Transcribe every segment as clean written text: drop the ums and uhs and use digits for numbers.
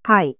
Hi.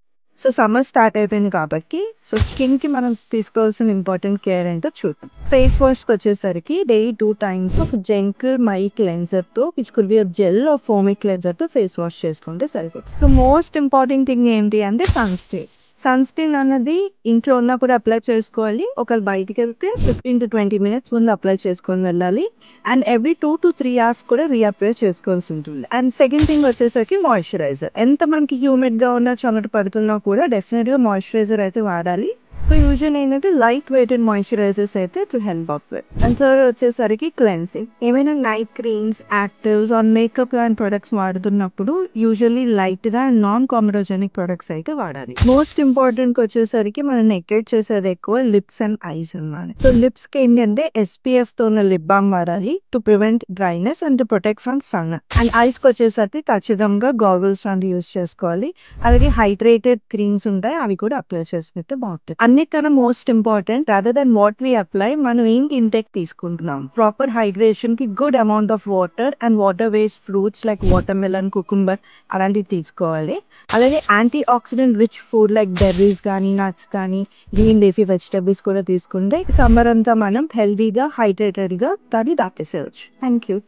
So, summer start అయిపోయింది కాబట్టి, so, స్కిన్‌కి మనం తీసుకోవాల్సిన ఇంపార్టెంట్ కేర్ ఏంటో చూద్దాం. ఫేస్ వాష్‌కొచ్చేసరికి డైలీ 2 టైమ్స్ ఒక జెంటిల్ మైల్డ్ క్లెన్జర్‌తో which could be a gel or foamy క్లెన్జర్‌తో ఫేస్ వాష్ చేసుకుంటే సరిపోతుంది. సో, మోస్ట్ ఇంపార్టెంట్ థింగ్ ఏంటి అంటే సన్‌స్క్రీన్. సన్‌స్క్రీన్ అన్నది ఇంట్లో ఉన్నప్పుడు అప్లై చేసుకోవాలి. ఒకవేళ బయటికెళ్తే 15-20 మినిట్స్ ముందు అప్లై చేసుకొని వెళ్ళాలి. అండ్ ఎవ్రీ 2-3 అవర్స్ కూడా రీఅప్లై చేసుకోవాల్సి ఉంటుంది. అండ్ సెకండ్ థింగ్ వచ్చేసరికి మాయిశ్చరైజర్. ఎంత మనకి హ్యూమిడ్‌గా ఉన్నా, చెమట పడుతున్నా కూడా డెఫినిట్‌గా మాయిశ్చరైజర్ అయితే వాడాలి. సో, యూజువల్ ఏంటంటే లైట్ వెయిటెడ్ మాయిశ్చరైజర్స్ అయితే టు హెల్ప్ అవుతాయి. అండ్ థర్డ్ వచ్చేసరికి క్లెన్సింగ్. ఏమైనా night creams, actives or makeup లాంటి ప్రొడక్ట్స్ వాడుతున్నప్పుడు యూజువల్లీ లైట్‌గా అండ్ నాన్ కామెడోజెనిక్ ప్రొడక్ట్స్ అయితే వాడాలి. మోస్ట్ ఇంపార్టెంట్‌గా వచ్చేసరికి మనం నెగ్లెక్ట్ చేసేది ఎక్కువ లిప్స్ అండ్ ఐస్ అన్నమాట. సో, లిప్స్‌కి ఏంటంటే ఎస్‌పీఎఫ్‌తో ఉన్న లిప్ బామ్ వాడాలి to prevent dryness and to protect from sun. And ఐస్‌కి వచ్చేసరికి ఖచ్చితంగా గాగుల్స్ లాంటివి యూజ్ చేసుకోవాలి. అలాగే హైడ్రేటెడ్ క్రీమ్స్ ఉంటాయి. అవి కూడా అప్లై చేసుకుంటే బాగుంటుంది. అన్నిటికన్నా most important rather than what we apply మనం ఏంటి ఇంటేక్ తీసుకుంటున్నాం. ప్రాపర్ హైడ్రేషన్‌కి good amount of water and water based fruits like watermelon, cucumber అలాంటివి తీసుకోవాలి. అలాగే antioxidant rich food like berries కానీ, నట్స్ కానీ, గ్రీన్ లీఫీ వెజిటబుల్స్ కూడా తీసుకుంటే సమ్మర్ అంతా మనం హెల్తీగా, హైడ్రేటెడ్‌గా దాన్ని దాటేసేయచ్చు. Thank you.